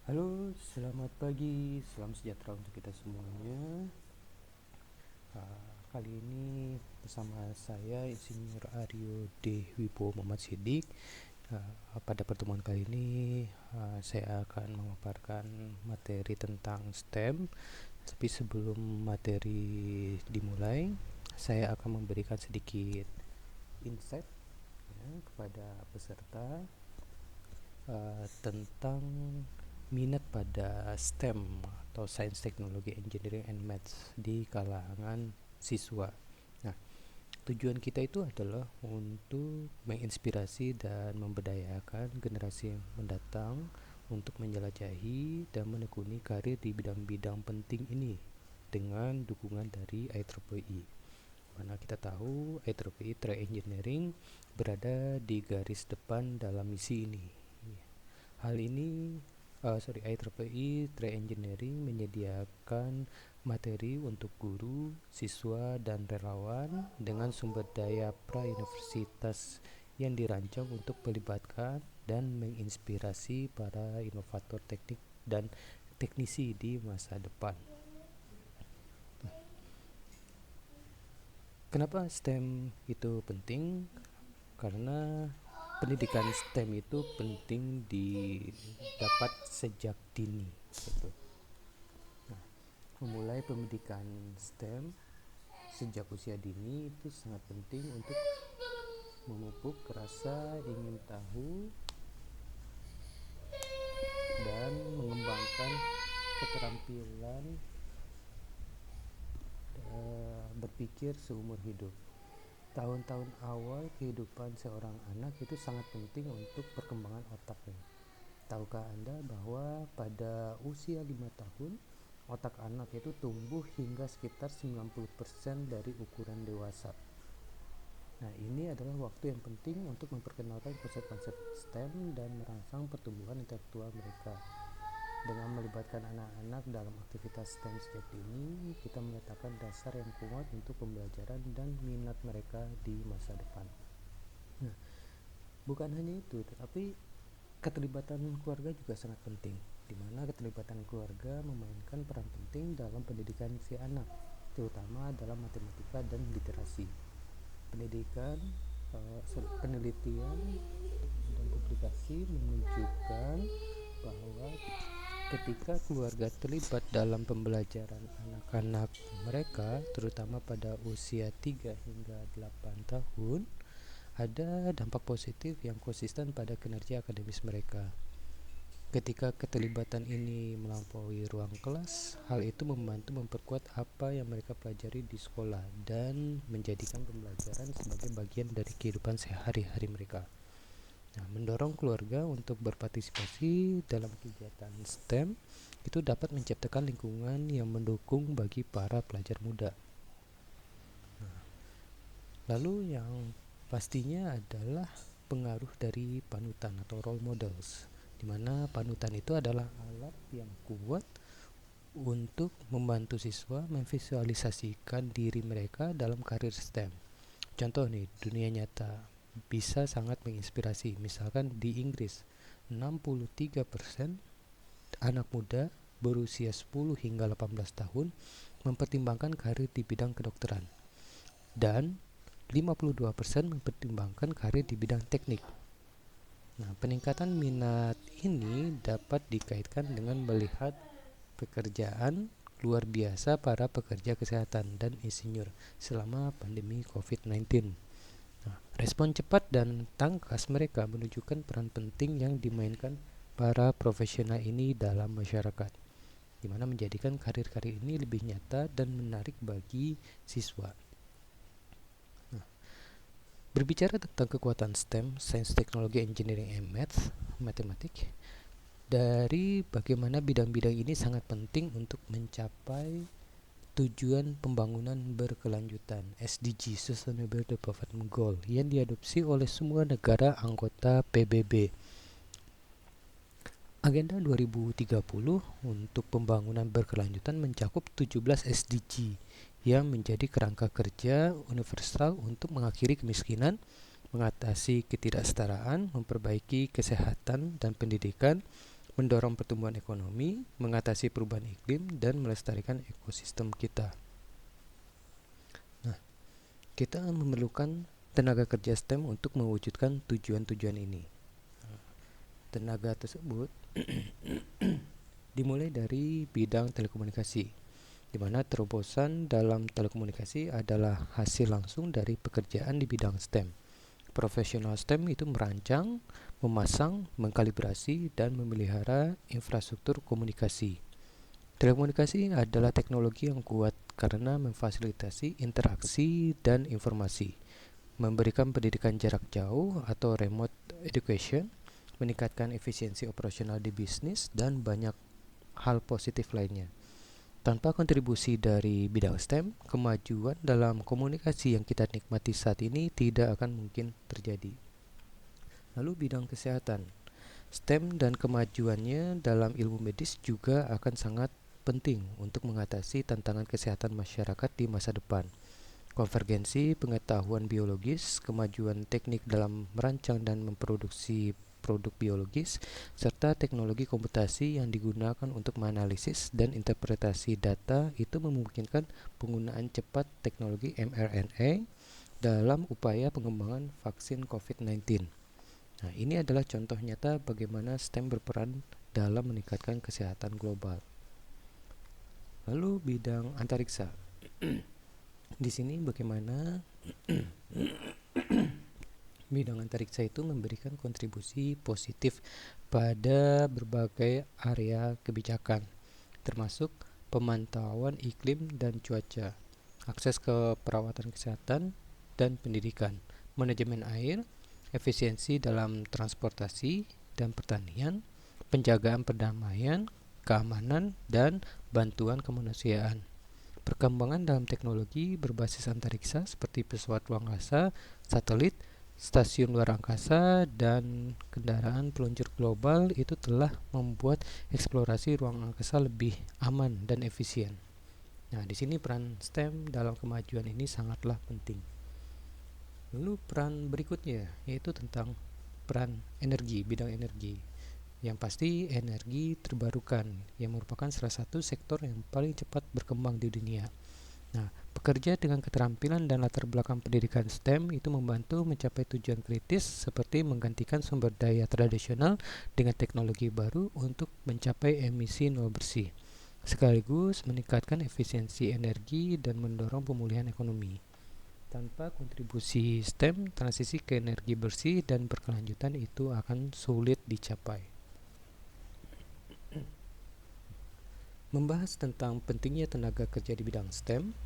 Halo, selamat pagi, salam sejahtera untuk kita semuanya. Kali ini bersama saya Insinyur Aryo D. Wibowo Muhammad Siddiq. Pada pertemuan kali ini saya akan memaparkan materi tentang STEM. Tapi sebelum materi dimulai, saya akan memberikan sedikit insight kepada peserta tentang minat pada STEM atau Science, Technology, Engineering, and Maths di kalangan siswa. Nah, tujuan kita itu adalah untuk menginspirasi dan memberdayakan generasi yang mendatang untuk menjelajahi dan menekuni karir di bidang-bidang penting ini dengan dukungan dari IEEE. Mana kita tahu IEEE Track Engineering berada di garis depan dalam misi ini. Hal ini IEEE Track Engineering menyediakan materi untuk guru, siswa, dan relawan dengan sumber daya pra-universitas yang dirancang untuk melibatkan dan menginspirasi para inovator teknik dan teknisi di masa depan. Kenapa STEM itu penting? Karena pendidikan STEM itu penting didapat sejak dini gitu. Nah, memulai pendidikan STEM sejak usia dini itu sangat penting untuk memupuk rasa ingin tahu dan mengembangkan keterampilan berpikir seumur hidup. Tahun-tahun awal kehidupan seorang anak itu sangat penting untuk perkembangan otaknya. Tahukah Anda bahwa pada usia 5 tahun, otak anak itu tumbuh hingga sekitar 90% dari ukuran dewasa. Nah, ini adalah waktu yang penting untuk memperkenalkan konsep-konsep STEM dan merangsang pertumbuhan intelektual mereka. Dengan melibatkan anak-anak dalam aktivitas STEM sejak dini, kita meletakkan dasar yang kuat untuk pembelajaran dan minat mereka di masa depan. Nah, bukan hanya itu, tetapi keterlibatan keluarga juga sangat penting, di mana keterlibatan keluarga memainkan peran penting dalam pendidikan si anak, terutama dalam matematika dan literasi. Penelitian dan publikasi menunjukkan bahwa ketika keluarga terlibat dalam pembelajaran anak-anak mereka, terutama pada usia 3 hingga 8 tahun, ada dampak positif yang konsisten pada kinerja akademis mereka. Ketika keterlibatan ini melampaui ruang kelas, hal itu membantu memperkuat apa yang mereka pelajari di sekolah dan menjadikan pembelajaran sebagai bagian dari kehidupan sehari-hari mereka. Nah, mendorong keluarga untuk berpartisipasi dalam kegiatan STEM itu dapat menciptakan lingkungan yang mendukung bagi para pelajar muda. Lalu yang pastinya adalah pengaruh dari panutan atau role models, di mana panutan itu adalah alat yang kuat untuk membantu siswa memvisualisasikan diri mereka dalam karir STEM. Contoh nih, dunia nyata bisa sangat menginspirasi. Misalkan di Inggris, 63% anak muda berusia 10 hingga 18 tahun mempertimbangkan karir di bidang kedokteran. Dan 52% mempertimbangkan karir di bidang teknik. Nah, peningkatan minat ini dapat dikaitkan dengan melihat pekerjaan luar biasa para pekerja kesehatan dan insinyur selama pandemi COVID-19. Nah, respon cepat dan tangkas mereka menunjukkan peran penting yang dimainkan para profesional ini dalam masyarakat, di mana menjadikan karir-karir ini lebih nyata dan menarik bagi siswa. Berbicara tentang kekuatan STEM, Science, Technology, Engineering, and Maths, matematik, dari bagaimana bidang-bidang ini sangat penting untuk mencapai tujuan pembangunan berkelanjutan (SDG, Sustainable Development Goal) yang diadopsi oleh semua negara anggota PBB. Agenda 2030 untuk pembangunan berkelanjutan mencakup 17 SDG yang menjadi kerangka kerja universal untuk mengakhiri kemiskinan, mengatasi ketidaksetaraan, memperbaiki kesehatan dan pendidikan, mendorong pertumbuhan ekonomi, mengatasi perubahan iklim, dan melestarikan ekosistem kita. Nah, kita memerlukan tenaga kerja STEM untuk mewujudkan tujuan-tujuan ini. Tenaga tersebut dimulai dari bidang telekomunikasi, di mana terobosan dalam telekomunikasi adalah hasil langsung dari pekerjaan di bidang STEM. Profesional STEM itu merancang, memasang, mengkalibrasi, dan memelihara infrastruktur komunikasi. Telekomunikasi adalah teknologi yang kuat karena memfasilitasi interaksi dan informasi, memberikan pendidikan jarak jauh atau remote education, meningkatkan efisiensi operasional di bisnis, dan banyak hal positif lainnya. Tanpa kontribusi dari bidang STEM, kemajuan dalam komunikasi yang kita nikmati saat ini tidak akan mungkin terjadi. Lalu bidang kesehatan. STEM dan kemajuannya dalam ilmu medis juga akan sangat penting untuk mengatasi tantangan kesehatan masyarakat di masa depan. Konvergensi pengetahuan biologis, kemajuan teknik dalam merancang dan memproduksi produk biologis, serta teknologi komputasi yang digunakan untuk menganalisis dan interpretasi data itu memungkinkan penggunaan cepat teknologi mRNA dalam upaya pengembangan vaksin COVID-19. Nah, ini adalah contoh nyata bagaimana STEM berperan dalam meningkatkan kesehatan global. Lalu bidang antariksa. Di sini bagaimana bidang antariksa itu memberikan kontribusi positif pada berbagai area kebijakan, termasuk pemantauan iklim dan cuaca, akses ke perawatan kesehatan dan pendidikan, manajemen air, efisiensi dalam transportasi dan pertanian, penjagaan perdamaian, keamanan, dan bantuan kemanusiaan. Perkembangan dalam teknologi berbasis antariksa seperti pesawat ruang angkasa, satelit, stasiun luar angkasa, dan kendaraan peluncur global itu telah membuat eksplorasi ruang angkasa lebih aman dan efisien. Nah, di sini peran STEM dalam kemajuan ini sangatlah penting. Lalu peran berikutnya yaitu tentang peran energi, bidang energi. Yang pasti energi terbarukan yang merupakan salah satu sektor yang paling cepat berkembang di dunia. Nah, bekerja dengan keterampilan dan latar belakang pendidikan STEM itu membantu mencapai tujuan kritis seperti menggantikan sumber daya tradisional dengan teknologi baru untuk mencapai emisi nol bersih, sekaligus meningkatkan efisiensi energi dan mendorong pemulihan ekonomi. Tanpa kontribusi STEM, transisi ke energi bersih dan berkelanjutan itu akan sulit dicapai. Membahas tentang pentingnya tenaga kerja di bidang STEM,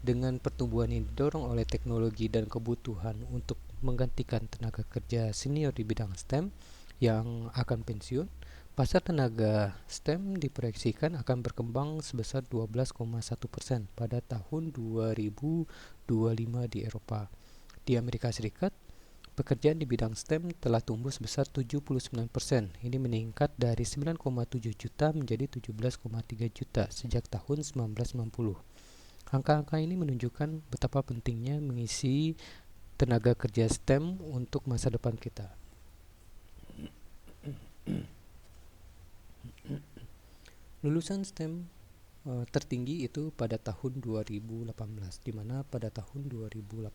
dengan pertumbuhan yang didorong oleh teknologi dan kebutuhan untuk menggantikan tenaga kerja senior di bidang STEM yang akan pensiun, pasar tenaga STEM diproyeksikan akan berkembang sebesar 12,1% pada tahun 2025 di Eropa. Di Amerika Serikat, pekerjaan di bidang STEM telah tumbuh sebesar 79%. Ini meningkat dari 9,7 juta menjadi 17,3 juta sejak tahun 1990. Angka-angka ini menunjukkan betapa pentingnya mengisi tenaga kerja STEM untuk masa depan kita. Lulusan STEM tertinggi itu pada tahun 2018, di mana pada tahun 2018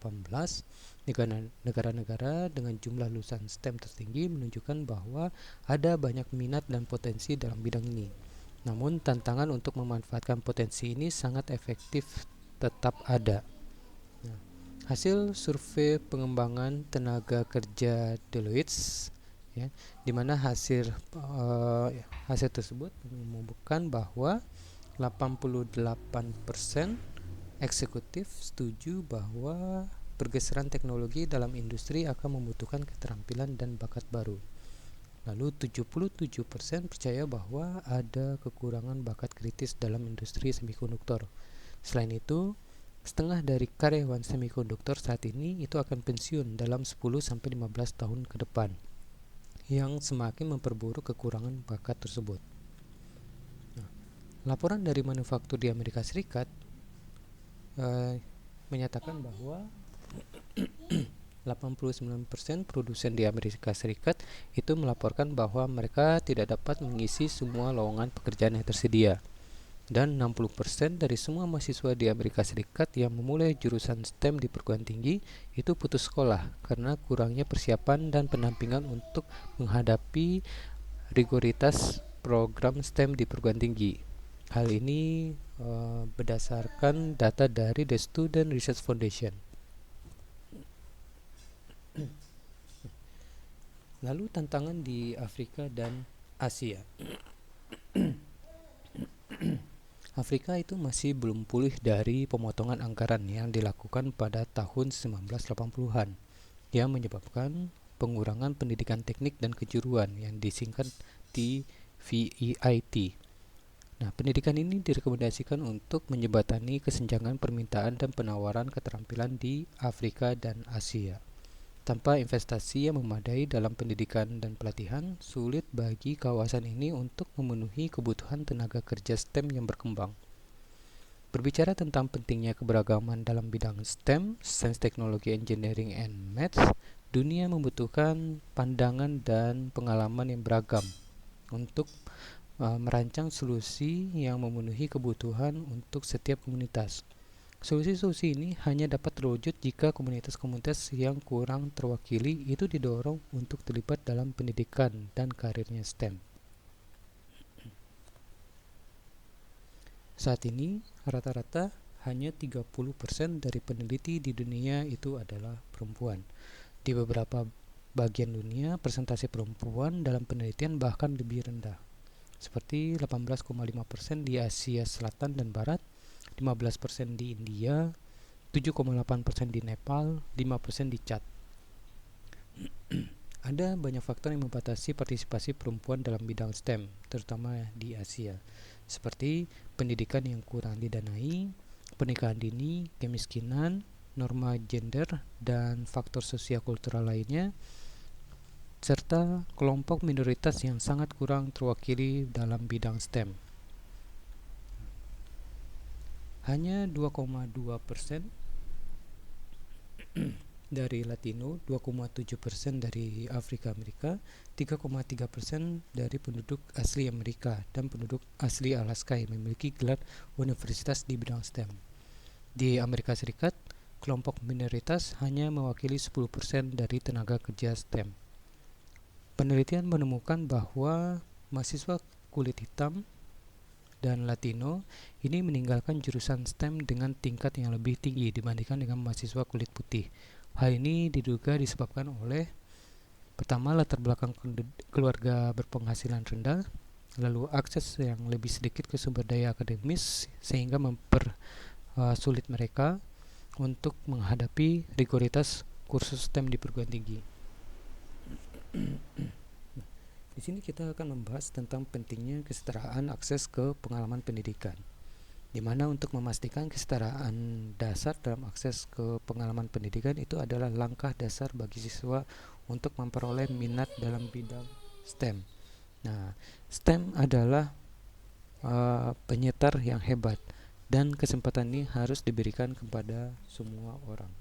negara-negara dengan jumlah lulusan STEM tertinggi menunjukkan bahwa ada banyak minat dan potensi dalam bidang ini. Namun tantangan untuk memanfaatkan potensi ini sangat efektif tetap ada. Nah, hasil survei pengembangan tenaga kerja Deloitte ya, di mana hasil tersebut membuktikan bahwa 88% eksekutif setuju bahwa pergeseran teknologi dalam industri akan membutuhkan keterampilan dan bakat baru. Lalu 77% percaya bahwa ada kekurangan bakat kritis dalam industri semikonduktor. Selain itu, setengah dari karyawan semikonduktor saat ini itu akan pensiun dalam 10-15 tahun ke depan, yang semakin memperburuk kekurangan bakat tersebut. Laporan dari manufaktur di Amerika Serikat menyatakan bahwa 89% produsen di Amerika Serikat itu melaporkan bahwa mereka tidak dapat mengisi semua lowongan pekerjaan yang tersedia. Dan 60% dari semua mahasiswa di Amerika Serikat yang memulai jurusan STEM di perguruan tinggi itu putus sekolah karena kurangnya persiapan dan pendampingan untuk menghadapi rigoritas program STEM di perguruan tinggi. Hal ini berdasarkan data dari The Student Research Foundation. Lalu tantangan di Afrika dan Asia. Afrika itu masih belum pulih dari pemotongan anggaran yang dilakukan pada tahun 1980-an yang menyebabkan pengurangan pendidikan teknik dan kejuruan yang disingkat di VEIT. Nah, pendidikan ini direkomendasikan untuk menjembatani kesenjangan permintaan dan penawaran keterampilan di Afrika dan Asia. Tanpa investasi yang memadai dalam pendidikan dan pelatihan, sulit bagi kawasan ini untuk memenuhi kebutuhan tenaga kerja STEM yang berkembang. Berbicara tentang pentingnya keberagaman dalam bidang STEM, Science, Technology, Engineering, and Maths, dunia membutuhkan pandangan dan pengalaman yang beragam untuk merancang solusi yang memenuhi kebutuhan untuk setiap komunitas. Solusi-solusi ini hanya dapat terwujud jika komunitas-komunitas yang kurang terwakili itu didorong untuk terlibat dalam pendidikan dan karirnya STEM. Saat ini, rata-rata hanya 30% dari peneliti di dunia itu adalah perempuan. Di beberapa bagian dunia, persentase perempuan dalam penelitian bahkan lebih rendah, seperti 18,5% di Asia Selatan dan Barat, 15% di India, 7,8% di Nepal, 5% di Chad. Ada banyak faktor yang membatasi partisipasi perempuan dalam bidang STEM, terutama di Asia, seperti pendidikan yang kurang didanai, pernikahan dini, kemiskinan, norma gender, dan faktor sosial kultural lainnya, serta kelompok minoritas yang sangat kurang terwakili dalam bidang STEM. Hanya 2,2% dari Latino, 2,7% dari Afrika Amerika, 3,3% dari penduduk asli Amerika dan penduduk asli Alaska yang memiliki gelar universitas di bidang STEM. Di Amerika Serikat, kelompok minoritas hanya mewakili 10% dari tenaga kerja STEM. Penelitian menemukan bahwa mahasiswa kulit hitam dan Latino ini meninggalkan jurusan STEM dengan tingkat yang lebih tinggi dibandingkan dengan mahasiswa kulit putih. Hal ini diduga disebabkan oleh pertama, latar belakang keluarga berpenghasilan rendah, lalu akses yang lebih sedikit ke sumber daya akademis sehingga mempersulit mereka untuk menghadapi rigoritas kursus STEM di perguruan tinggi. Di sini kita akan membahas tentang pentingnya kesetaraan akses ke pengalaman pendidikan, di mana untuk memastikan kesetaraan dasar dalam akses ke pengalaman pendidikan itu adalah langkah dasar bagi siswa untuk memperoleh minat dalam bidang STEM. Nah, STEM adalah penyetar yang hebat dan kesempatan ini harus diberikan kepada semua orang.